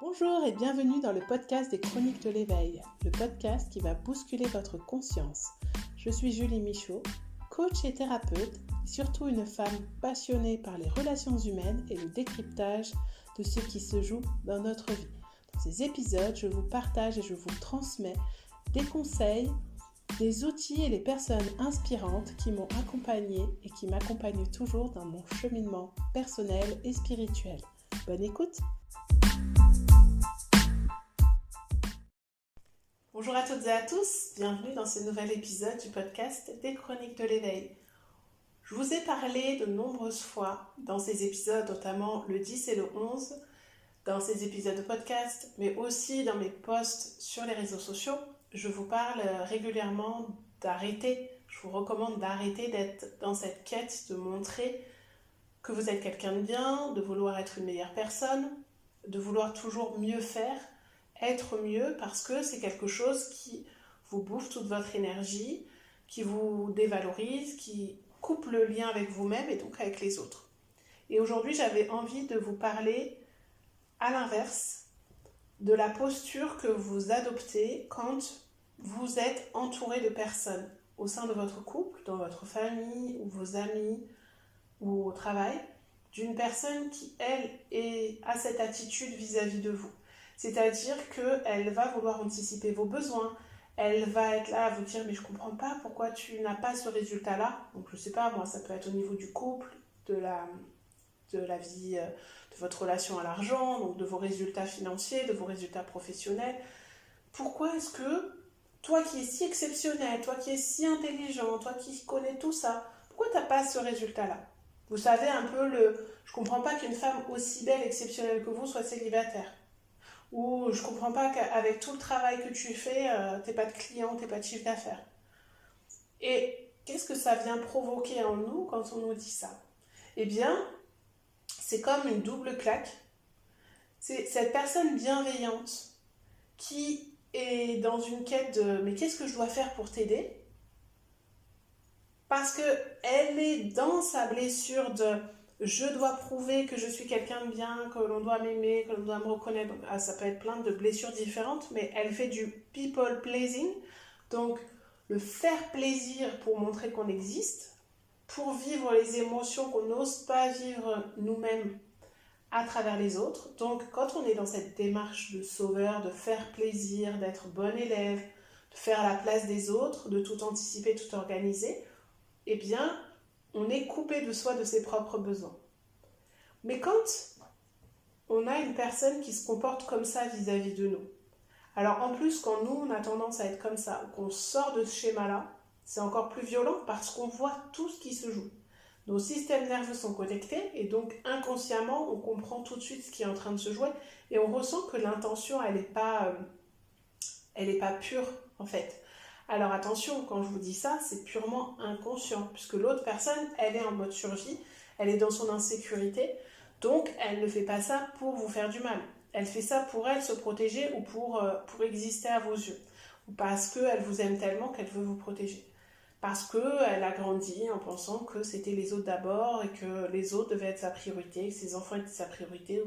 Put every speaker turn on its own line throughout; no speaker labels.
Bonjour et bienvenue dans le podcast des Chroniques de l'éveil, le podcast qui va bousculer votre conscience. Je suis Julie Michaud, coach et thérapeute, et surtout une femme passionnée par les relations humaines et le décryptage de ce qui se joue dans notre vie. Dans ces épisodes, je vous partage et je vous transmets des conseils, des outils et les personnes inspirantes qui m'ont accompagnée et qui m'accompagnent toujours dans mon cheminement personnel et spirituel. Bonne écoute! Bonjour à toutes et à tous, bienvenue dans ce nouvel épisode du podcast des Chroniques de l'éveil. Je vous ai parlé de nombreuses fois dans ces épisodes, notamment le 10 et le 11, dans ces épisodes de podcast, mais aussi dans mes posts sur les réseaux sociaux. Je vous parle régulièrement je vous recommande d'arrêter d'être dans cette quête de montrer que vous êtes quelqu'un de bien, de vouloir être une meilleure personne, de vouloir toujours mieux faire, être mieux, parce que c'est quelque chose qui vous bouffe toute votre énergie, qui vous dévalorise, qui coupe le lien avec vous-même et donc avec les autres. Et aujourd'hui, j'avais envie de vous parler à l'inverse de la posture que vous adoptez quand vous êtes entouré de personnes au sein de votre couple, dans votre famille, ou vos amis, ou au travail, d'une personne qui, elle, a cette attitude vis-à-vis de vous. C'est-à-dire qu'elle va vouloir anticiper vos besoins, elle va être là à vous dire « mais je ne comprends pas pourquoi tu n'as pas ce résultat-là ». Donc je ne sais pas, moi ça peut être au niveau du couple, de la vie, de votre relation à l'argent, donc de vos résultats financiers, de vos résultats professionnels. Pourquoi est-ce que toi qui es si exceptionnel, toi qui es si intelligent, toi qui connais tout ça, pourquoi tu n'as pas ce résultat-là ? Vous savez un peu je comprends pas qu'une femme aussi belle, exceptionnelle que vous soit célibataire. Ou je comprends pas qu'avec tout le travail que tu fais, t'es pas de clients, t'es pas de chiffre d'affaires. Et qu'est-ce que ça vient provoquer en nous quand on nous dit ça ? Eh bien, c'est comme une double claque. C'est cette personne bienveillante qui est dans une quête de « mais qu'est-ce que je dois faire pour t'aider ?» Parce qu'elle est dans sa blessure de « je dois prouver que je suis quelqu'un de bien, que l'on doit m'aimer, que l'on doit me reconnaître ». Donc, ça peut être plein de blessures différentes, mais elle fait du people pleasing, donc le faire plaisir pour montrer qu'on existe, pour vivre les émotions qu'on n'ose pas vivre nous-mêmes à travers les autres. Donc quand on est dans cette démarche de sauveur, de faire plaisir, d'être bon élève, de faire la place des autres, de tout anticiper, tout organiser, eh bien, on est coupé de soi, de ses propres besoins. Mais quand on a une personne qui se comporte comme ça vis-à-vis de nous, alors en plus, quand nous, on a tendance à être comme ça, ou qu'on sort de ce schéma-là, c'est encore plus violent parce qu'on voit tout ce qui se joue. Nos systèmes nerveux sont connectés et donc inconsciemment, on comprend tout de suite ce qui est en train de se jouer et on ressent que l'intention, elle n'est pas pure en fait. Alors attention, quand je vous dis ça, c'est purement inconscient puisque l'autre personne, elle est en mode survie, elle est dans son insécurité, donc elle ne fait pas ça pour vous faire du mal. Elle fait ça pour elle se protéger ou pour exister à vos yeux. Ou parce qu'elle vous aime tellement qu'elle veut vous protéger. Parce qu'elle a grandi en pensant que c'était les autres d'abord et que les autres devaient être sa priorité, que ses enfants étaient sa priorité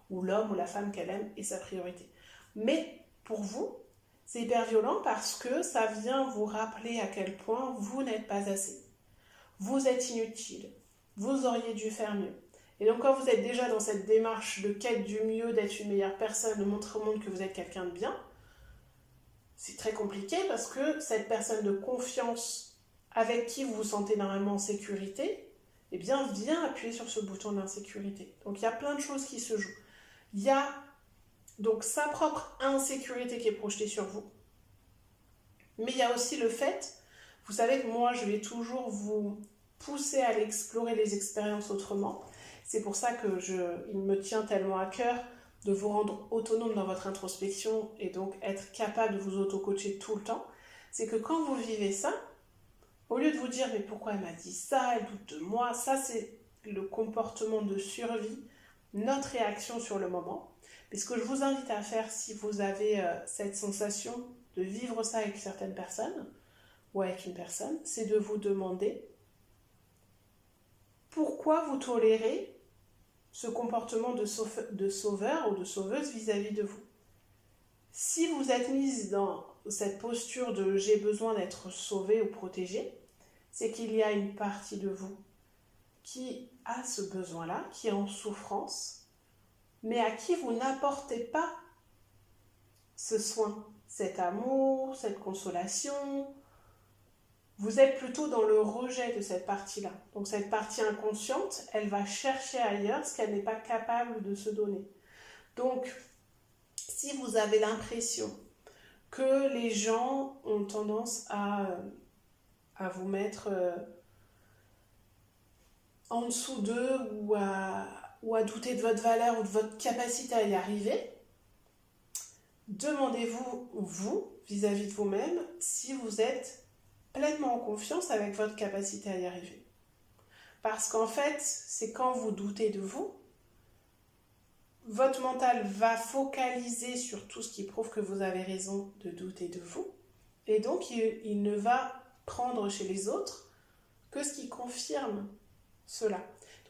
ou l'homme ou la femme qu'elle aime est sa priorité. Mais pour vous, c'est hyper violent parce que ça vient vous rappeler à quel point vous n'êtes pas assez. Vous êtes inutile. Vous auriez dû faire mieux. Et donc quand vous êtes déjà dans cette démarche de quête du mieux, d'être une meilleure personne, de montrer au monde que vous êtes quelqu'un de bien, c'est très compliqué parce que cette personne de confiance avec qui vous vous sentez normalement en sécurité, eh bien vient appuyer sur ce bouton d'insécurité. Donc il y a plein de choses qui se jouent. Il y a donc sa propre insécurité qui est projetée sur vous. Mais il y a aussi le fait, vous savez que moi je vais toujours vous pousser à aller explorer les expériences autrement. C'est pour ça il me tient tellement à cœur de vous rendre autonome dans votre introspection et donc être capable de vous auto-coacher tout le temps. C'est que quand vous vivez ça, au lieu de vous dire « mais pourquoi elle m'a dit ça, elle doute de moi », ça c'est le comportement de survie, notre réaction sur le moment. Mais ce que je vous invite à faire si vous avez cette sensation de vivre ça avec certaines personnes ou avec une personne, c'est de vous demander pourquoi vous tolérez ce comportement de sauveur ou de sauveuse vis-à-vis de vous. Si vous êtes mise dans cette posture de j'ai besoin d'être sauvé ou protégé, c'est qu'il y a une partie de vous qui a ce besoin-là, qui est en souffrance, mais à qui vous n'apportez pas ce soin, cet amour, cette consolation. Vous êtes plutôt dans le rejet de cette partie-là. Donc cette partie inconsciente, elle va chercher ailleurs ce qu'elle n'est pas capable de se donner. Donc, si vous avez l'impression que les gens ont tendance à vous mettre en dessous d'eux ou à douter de votre valeur ou de votre capacité à y arriver, demandez-vous, vous, vis-à-vis de vous-même, si vous êtes pleinement en confiance avec votre capacité à y arriver. Parce qu'en fait, c'est quand vous doutez de vous, votre mental va focaliser sur tout ce qui prouve que vous avez raison de douter de vous. Et donc, il ne va prendre chez les autres que ce qui confirme cela.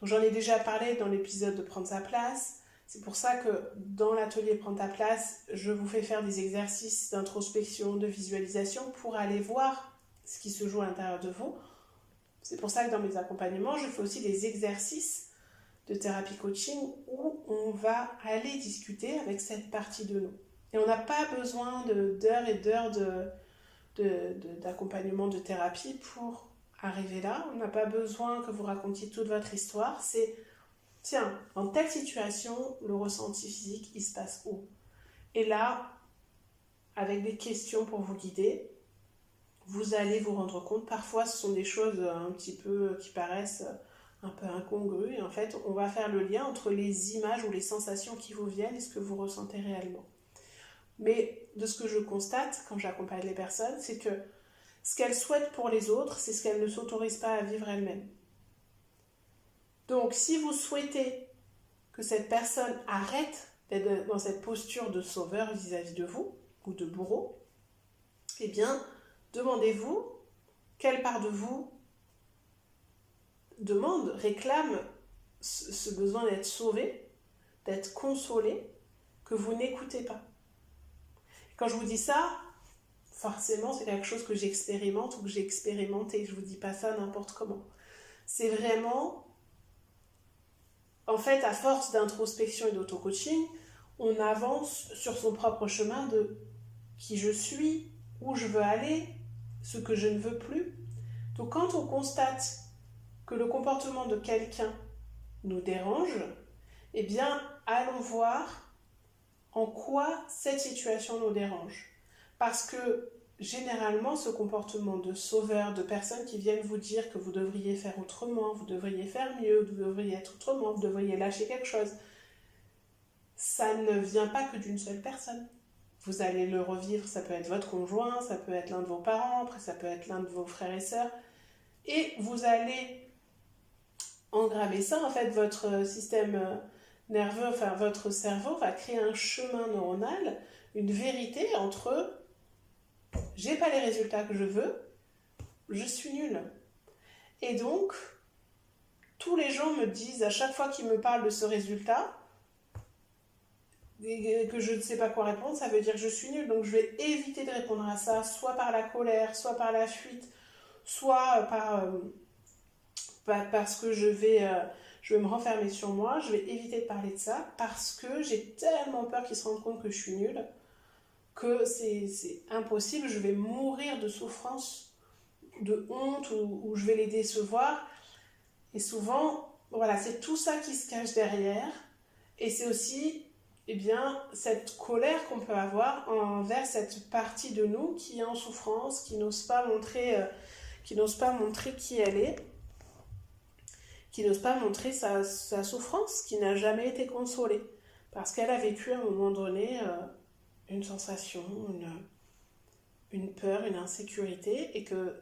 Donc, j'en ai déjà parlé dans l'épisode de Prendre sa place. C'est pour ça que dans l'atelier Prendre ta place, je vous fais faire des exercices d'introspection, de visualisation pour aller voir ce qui se joue à l'intérieur de vous. C'est pour ça que dans mes accompagnements, je fais aussi des exercices de thérapie coaching où on va aller discuter avec cette partie de nous. Et on n'a pas besoin d'heures et d'heures d'accompagnement de thérapie pour arriver là. On n'a pas besoin que vous racontiez toute votre histoire. C'est, tiens, en telle situation, le ressenti physique, il se passe où? Et là, avec des questions pour vous guider, vous allez vous rendre compte, parfois ce sont des choses un petit peu qui paraissent un peu incongrues, et en fait on va faire le lien entre les images ou les sensations qui vous viennent et ce que vous ressentez réellement. Mais de ce que je constate quand j'accompagne les personnes, c'est que ce qu'elles souhaitent pour les autres, c'est ce qu'elles ne s'autorisent pas à vivre elles-mêmes. Donc si vous souhaitez que cette personne arrête d'être dans cette posture de sauveur vis-à-vis de vous, ou de bourreau, eh bien, demandez-vous quelle part de vous réclame ce besoin d'être sauvé, d'être consolé, que vous n'écoutez pas. Quand je vous dis ça, forcément, c'est quelque chose que j'expérimente ou que j'ai expérimenté. Je ne vous dis pas ça n'importe comment. C'est vraiment, en fait, à force d'introspection et d'auto-coaching, on avance sur son propre chemin de qui je suis, où je veux aller, ce que je ne veux plus. Donc quand on constate que le comportement de quelqu'un nous dérange, eh bien, allons voir en quoi cette situation nous dérange. Parce que généralement, ce comportement de sauveur, de personnes qui viennent vous dire que vous devriez faire autrement, vous devriez faire mieux, vous devriez être autrement, vous devriez lâcher quelque chose, ça ne vient pas que d'une seule personne. Vous allez le revivre, ça peut être votre conjoint, ça peut être l'un de vos parents, après ça peut être l'un de vos frères et sœurs. Et vous allez engraver ça, en fait, votre système nerveux, enfin votre cerveau va créer un chemin neuronal, une vérité entre j'ai pas les résultats que je veux, je suis nulle. Et donc, tous les gens me disent, à chaque fois qu'ils me parlent de ce résultat, et que je ne sais pas quoi répondre, ça veut dire que je suis nulle. Donc je vais éviter de répondre à ça, soit par la colère, soit par la fuite, soit parce que je vais me renfermer sur moi. Je vais éviter de parler de ça parce que j'ai tellement peur qu'ils se rendent compte que je suis nulle, que c'est impossible. Je vais mourir de souffrance, de honte, ou je vais les décevoir. Et souvent, voilà, c'est tout ça qui se cache derrière. Et c'est aussi cette colère qu'on peut avoir envers cette partie de nous qui est en souffrance, qui n'ose pas montrer qui elle est, qui n'ose pas montrer sa souffrance, qui n'a jamais été consolée, parce qu'elle a vécu à un moment donné une sensation, une peur, une insécurité, et que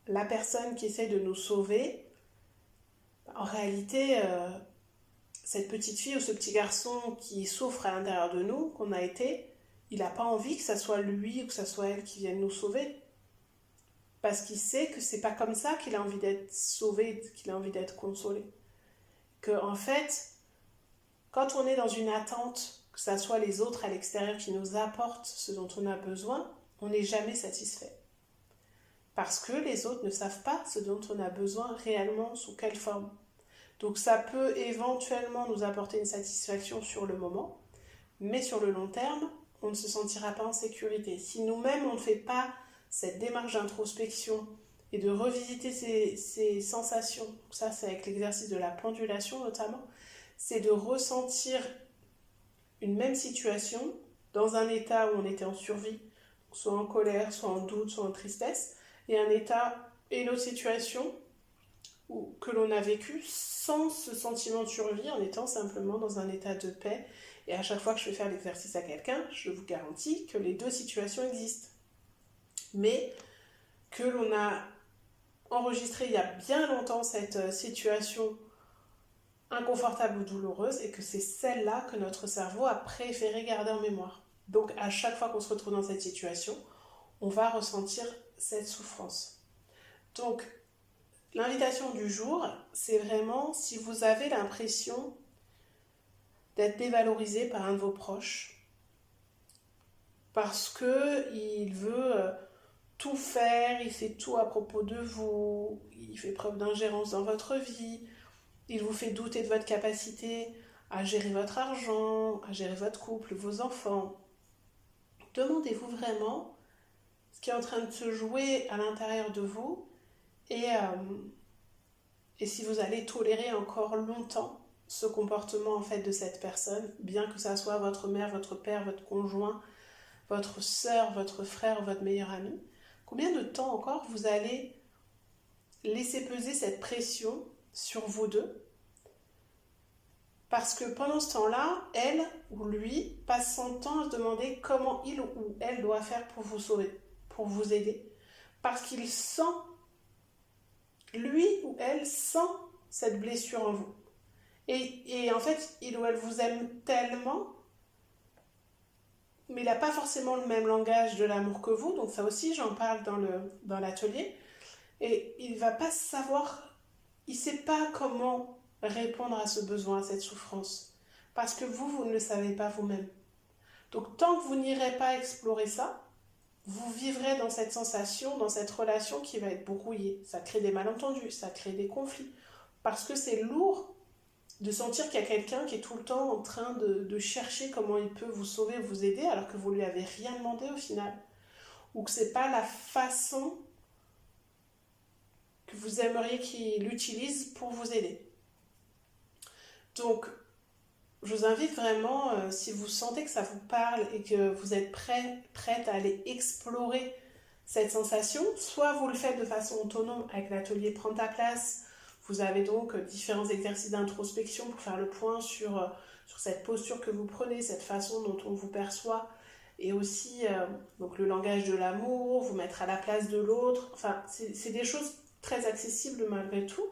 la personne qui essaie de nous sauver, en réalité, cette petite fille ou ce petit garçon qui souffre à l'intérieur de nous, qu'on a été, il n'a pas envie que ça soit lui ou que ça soit elle qui vienne nous sauver. Parce qu'il sait que c'est pas comme ça qu'il a envie d'être sauvé, qu'il a envie d'être consolé. Que, en fait, Quand on est dans une attente, que ce soit les autres à l'extérieur qui nous apportent ce dont on a besoin, on n'est jamais satisfait. Parce que les autres ne savent pas ce dont on a besoin réellement, sous quelle forme. Donc ça peut éventuellement nous apporter une satisfaction sur le moment, mais sur le long terme, on ne se sentira pas en sécurité. Si nous-mêmes, on ne fait pas cette démarche d'introspection et de revisiter ces sensations, ça c'est avec l'exercice de la pendulation notamment, c'est de ressentir une même situation dans un état où on était en survie, soit en colère, soit en doute, soit en tristesse, et un état et une autre situation que l'on a vécu sans ce sentiment de survie, en étant simplement dans un état de paix. Et à chaque fois que je fais faire l'exercice à quelqu'un, je vous garantis que les deux situations existent. Mais que l'on a enregistré il y a bien longtemps cette situation inconfortable ou douloureuse et que c'est celle-là que notre cerveau a préféré garder en mémoire. Donc à chaque fois qu'on se retrouve dans cette situation, on va ressentir cette souffrance. Donc l'invitation du jour, c'est vraiment si vous avez l'impression d'être dévalorisé par un de vos proches parce qu'il veut tout faire, il fait tout à propos de vous, il fait preuve d'ingérence dans votre vie, il vous fait douter de votre capacité à gérer votre argent, à gérer votre couple, vos enfants. Demandez-vous vraiment ce qui est en train de se jouer à l'intérieur de vous et si vous allez tolérer encore longtemps ce comportement en fait de cette personne, bien que ça soit votre mère, votre père, votre conjoint, votre sœur, votre frère, votre meilleur ami. Combien de temps encore vous allez laisser peser cette pression sur vous deux? Parce que pendant ce temps-là, elle ou lui passe son temps à se demander comment il ou elle doit faire pour vous sauver, pour vous aider. Parce qu'il sent, lui ou elle sent cette blessure en vous. Et en fait, il ou elle vous aime tellement, mais il n'a pas forcément le même langage de l'amour que vous. Donc ça aussi, j'en parle dans l'atelier. Et il ne va pas savoir, il ne sait pas comment répondre à ce besoin, à cette souffrance. Parce que vous ne le savez pas vous-même. Donc tant que vous n'irez pas explorer ça, vous vivrez dans cette sensation, dans cette relation qui va être brouillée. Ça crée des malentendus, ça crée des conflits. Parce que c'est lourd de sentir qu'il y a quelqu'un qui est tout le temps en train de chercher comment il peut vous sauver, vous aider, alors que vous lui avez rien demandé au final. Ou que ce n'est pas la façon que vous aimeriez qu'il utilise pour vous aider. Donc, je vous invite vraiment, si vous sentez que ça vous parle et que vous êtes prête à aller explorer cette sensation, soit vous le faites de façon autonome avec l'atelier Prends ta place. Vous avez donc différents exercices d'introspection pour faire le point sur cette posture que vous prenez, cette façon dont on vous perçoit, et aussi donc le langage de l'amour, vous mettre à la place de l'autre. Enfin, c'est des choses très accessibles malgré tout,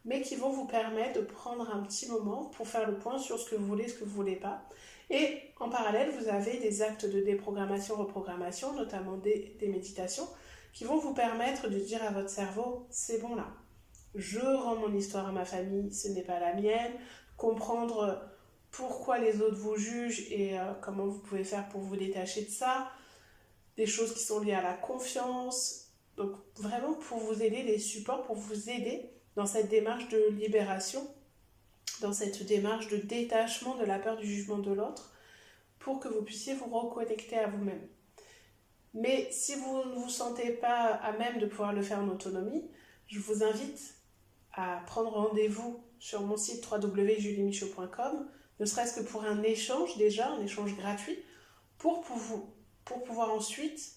mais qui vont vous permettre de prendre un petit moment pour faire le point sur ce que vous voulez, ce que vous ne voulez pas. Et en parallèle, vous avez des actes de déprogrammation, reprogrammation, notamment des méditations, qui vont vous permettre de dire à votre cerveau, c'est bon là, je rends mon histoire à ma famille, ce n'est pas la mienne, comprendre pourquoi les autres vous jugent et comment vous pouvez faire pour vous détacher de ça, des choses qui sont liées à la confiance, donc vraiment pour vous aider, des supports pour vous aider dans cette démarche de libération, dans cette démarche de détachement de la peur du jugement de l'autre, pour que vous puissiez vous reconnecter à vous-même. Mais si vous ne vous sentez pas à même de pouvoir le faire en autonomie, je vous invite à prendre rendez-vous sur mon site www.juliemichaud.com, ne serait-ce que pour un échange déjà, un échange gratuit, pour pouvoir ensuite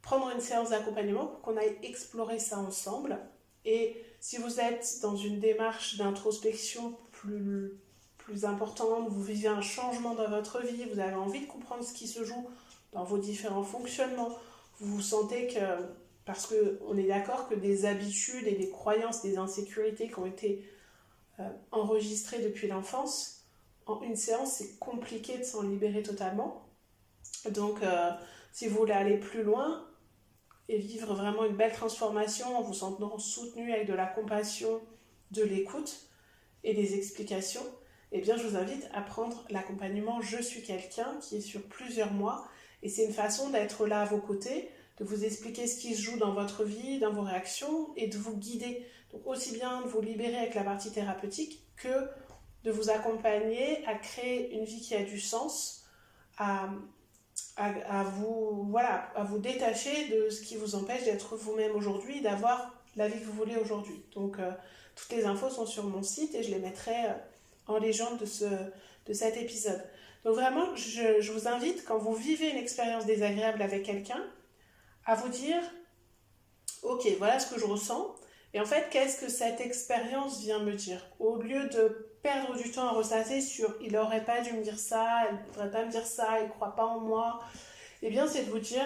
prendre une séance d'accompagnement pour qu'on aille explorer ça ensemble. Et si vous êtes dans une démarche d'introspection plus importante, vous vivez un changement dans votre vie, vous avez envie de comprendre ce qui se joue dans vos différents fonctionnements, vous sentez que, parce qu'on est d'accord que des habitudes et des croyances, des insécurités qui ont été enregistrées depuis l'enfance, en une séance, c'est compliqué de s'en libérer totalement. Donc, si vous voulez aller plus loin et vivre vraiment une belle transformation en vous sentant soutenu avec de la compassion, de l'écoute et des explications, eh bien je vous invite à prendre l'accompagnement Je suis quelqu'un qui est sur plusieurs mois et c'est une façon d'être là à vos côtés, de vous expliquer ce qui se joue dans votre vie, dans vos réactions et de vous guider. Donc aussi bien de vous libérer avec la partie thérapeutique que de vous accompagner à créer une vie qui a du sens, à, à vous détacher de ce qui vous empêche d'être vous-même aujourd'hui, d'avoir la vie que vous voulez aujourd'hui. Donc toutes les infos sont sur mon site et je les mettrai en légende de cet épisode. Donc vraiment, je vous invite, quand vous vivez une expérience désagréable avec quelqu'un, à vous dire, ok, voilà ce que je ressens, et en fait, qu'est-ce que cette expérience vient me dire? Au lieu de perdre du temps à ressasser sur il n'aurait pas dû me dire ça, elle ne devrait pas me dire ça, il ne croit pas en moi, eh bien c'est de vous dire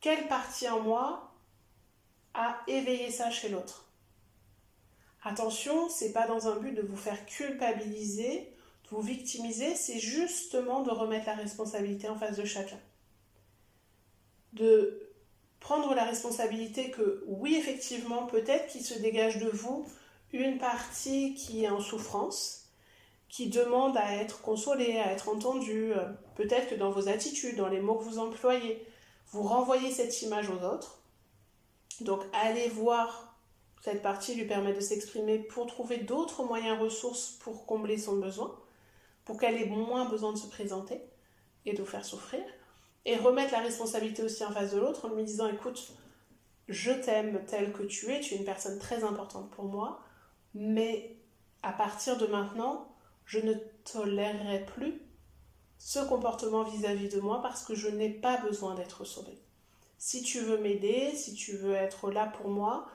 quelle partie en moi a éveillé ça chez l'autre. Attention, c'est pas dans un but de vous faire culpabiliser, de vous victimiser, c'est justement de remettre la responsabilité en face de chacun. De prendre la responsabilité que oui, effectivement, peut-être qu'il se dégage de vous une partie qui est en souffrance, qui demande à être consolée, à être entendue, peut-être que dans vos attitudes, dans les mots que vous employez, vous renvoyez cette image aux autres. Donc allez voir cette partie, lui permet de s'exprimer pour trouver d'autres moyens ressources pour combler son besoin, pour qu'elle ait moins besoin de se présenter et de vous faire souffrir. Et remettre la responsabilité aussi en face de l'autre en lui disant écoute, je t'aime tel que tu es une personne très importante pour moi, mais à partir de maintenant, je ne tolérerai plus ce comportement vis-à-vis de moi parce que je n'ai pas besoin d'être sauvée. Si tu veux m'aider, si tu veux être là pour moi,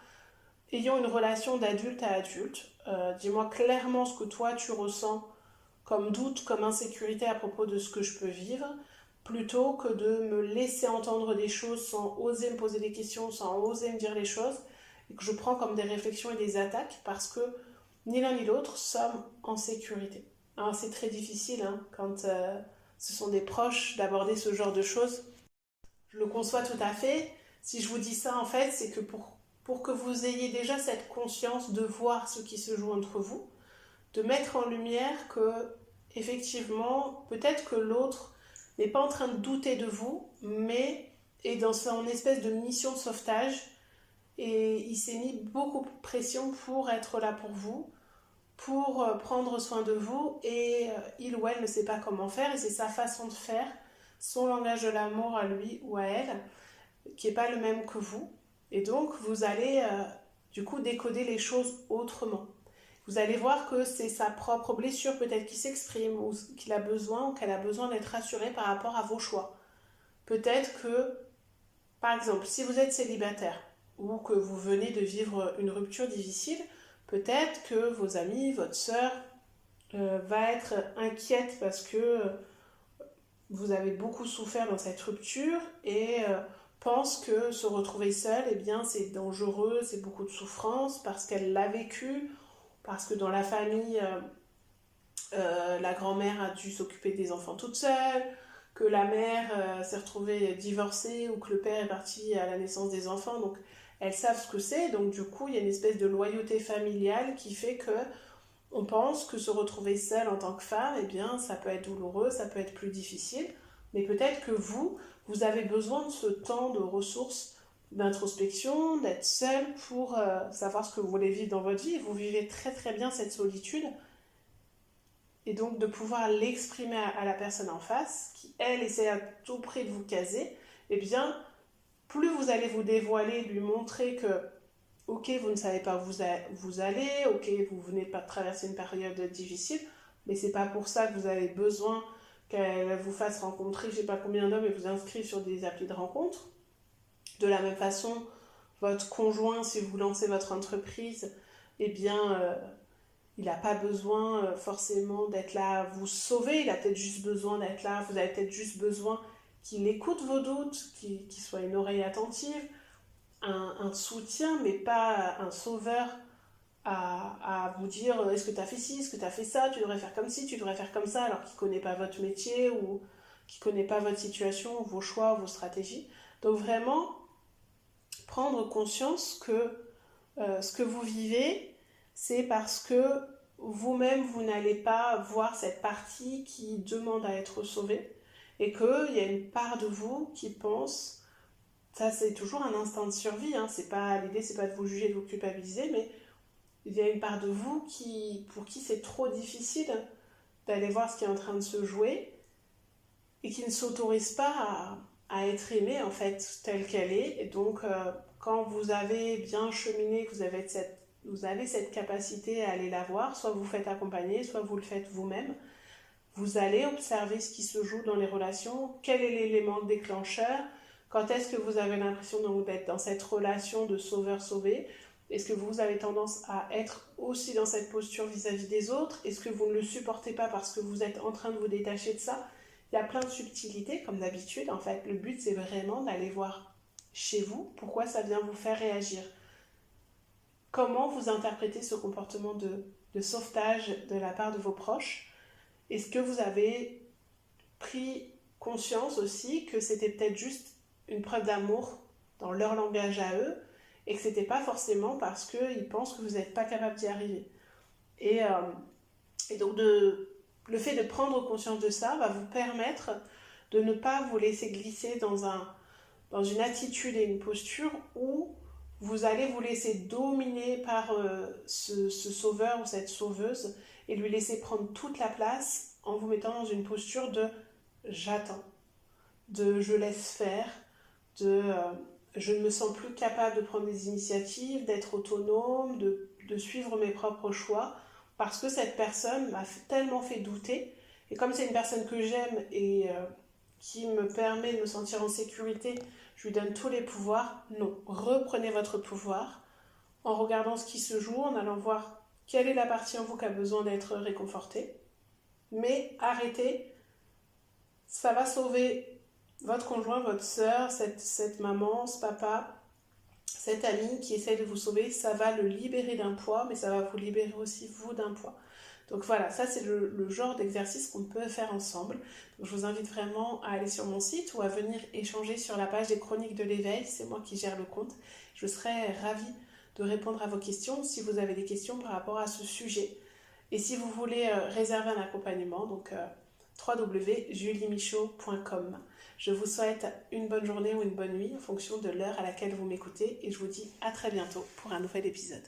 ayons une relation d'adulte à adulte. Dis-moi clairement ce que toi tu ressens comme doute, comme insécurité à propos de ce que je peux vivre, plutôt que de me laisser entendre des choses sans oser me poser des questions, sans oser me dire les choses, et que je prends comme des réflexions et des attaques, parce que ni l'un ni l'autre sommes en sécurité. Alors c'est très difficile quand ce sont des proches d'aborder ce genre de choses. Je le conçois tout à fait. Si je vous dis ça, en fait, c'est que pour que vous ayez déjà cette conscience de voir ce qui se joue entre vous, de mettre en lumière que, effectivement, peut-être que l'autre n'est pas en train de douter de vous, mais est dans son espèce de mission de sauvetage et il s'est mis beaucoup de pression pour être là pour vous, pour prendre soin de vous et il ou elle ne sait pas comment faire et c'est sa façon de faire, son langage de l'amour à lui ou à elle, qui n'est pas le même que vous. Et donc, vous allez du coup décoder les choses autrement. Vous allez voir que c'est sa propre blessure peut-être qui s'exprime ou qu'il a besoin ou qu'elle a besoin d'être rassurée par rapport à vos choix. Peut-être que, par exemple, si vous êtes célibataire ou que vous venez de vivre une rupture difficile, peut-être que vos amis, votre sœur va être inquiète parce que vous avez beaucoup souffert dans cette rupture et pense que se retrouver seule, eh bien, c'est dangereux, c'est beaucoup de souffrance parce qu'elle l'a vécu, parce que dans la famille, la grand-mère a dû s'occuper des enfants toute seule, que la mère s'est retrouvée divorcée ou que le père est parti à la naissance des enfants. Donc, elles savent ce que c'est. Donc, du coup, il y a une espèce de loyauté familiale qui fait que on pense que se retrouver seule en tant que femme, eh bien, ça peut être douloureux, ça peut être plus difficile. Mais peut-être que vous avez besoin de ce temps de ressources, d'introspection, d'être seule pour savoir ce que vous voulez vivre dans votre vie. Vous vivez très très bien cette solitude. Et donc de pouvoir l'exprimer à la personne en face, qui elle essaie à tout prix de vous caser, eh bien, plus vous allez vous dévoiler, lui montrer que ok, vous ne savez pas où vous allez, ok, vous venez pas de traverser une période difficile, mais c'est pas pour ça que vous avez besoin qu'elle vous fasse rencontrer je sais pas combien d'hommes et vous inscrire sur des applis de rencontre. De la même façon, votre conjoint, si vous lancez votre entreprise, eh bien, il n'a pas besoin forcément d'être là à vous sauver, il a peut-être juste besoin d'être là, vous avez peut-être juste besoin qu'il écoute vos doutes, qu'il soit une oreille attentive, un soutien, mais pas un sauveur à vous dire est-ce que tu as fait ci, est-ce que tu as fait ça, tu devrais faire comme ci, tu devrais faire comme ça, alors qu'il ne connaît pas votre métier ou qu'il ne connaît pas votre situation, vos choix, vos stratégies. Donc vraiment, prendre conscience que ce que vous vivez, c'est parce que vous-même, vous n'allez pas voir cette partie qui demande à être sauvée et qu'il y a une part de vous qui pense, ça c'est toujours un instinct de survie, hein, l'idée c'est pas de vous juger, de vous culpabiliser, mais il y a une part de vous pour qui c'est trop difficile d'aller voir ce qui est en train de se jouer et qui ne s'autorise pas à être aimée en fait telle qu'elle est. Et donc quand vous avez bien cheminé, que vous avez cette capacité à aller la voir, soit vous faites accompagner, soit vous le faites vous-même, vous allez observer ce qui se joue dans les relations, quel est l'élément déclencheur, quand est-ce que vous avez l'impression d'être dans cette relation de sauveur-sauvé, est-ce que vous avez tendance à être aussi dans cette posture vis-à-vis des autres, est-ce que vous ne le supportez pas parce que vous êtes en train de vous détacher de ça. Il y a plein de subtilités comme d'habitude, en fait le but c'est vraiment d'aller voir chez vous pourquoi ça vient vous faire réagir. Comment vous interprétez ce comportement de sauvetage de la part de vos proches? Est-ce que vous avez pris conscience aussi que c'était peut-être juste une preuve d'amour dans leur langage à eux et que c'était pas forcément parce qu'ils pensent que vous n'êtes pas capable d'y arriver? Et donc le fait de prendre conscience de ça va vous permettre de ne pas vous laisser glisser dans une attitude et une posture où vous allez vous laisser dominer par ce sauveur ou cette sauveuse et lui laisser prendre toute la place en vous mettant dans une posture de j'attends, de je laisse faire, de je ne me sens plus capable de prendre des initiatives, d'être autonome, de suivre mes propres choix, parce que cette personne m'a tellement fait douter. Et comme c'est une personne que j'aime et qui me permet de me sentir en sécurité, je lui donne tous les pouvoirs. Non, reprenez votre pouvoir en regardant ce qui se joue, en allant voir quelle est la partie en vous qui a besoin d'être réconfortée. Mais arrêtez, ça va sauver votre conjoint, votre soeur, cette maman, ce papa, cet ami qui essaie de vous sauver, ça va le libérer d'un poids, mais ça va vous libérer aussi vous d'un poids. Donc voilà, ça c'est le genre d'exercice qu'on peut faire ensemble. Donc je vous invite vraiment à aller sur mon site ou à venir échanger sur la page des chroniques de l'éveil, c'est moi qui gère le compte. Je serai ravie de répondre à vos questions si vous avez des questions par rapport à ce sujet. Et si vous voulez réserver un accompagnement, donc www.juliemichaud.com. Je vous souhaite une bonne journée ou une bonne nuit en fonction de l'heure à laquelle vous m'écoutez et je vous dis à très bientôt pour un nouvel épisode.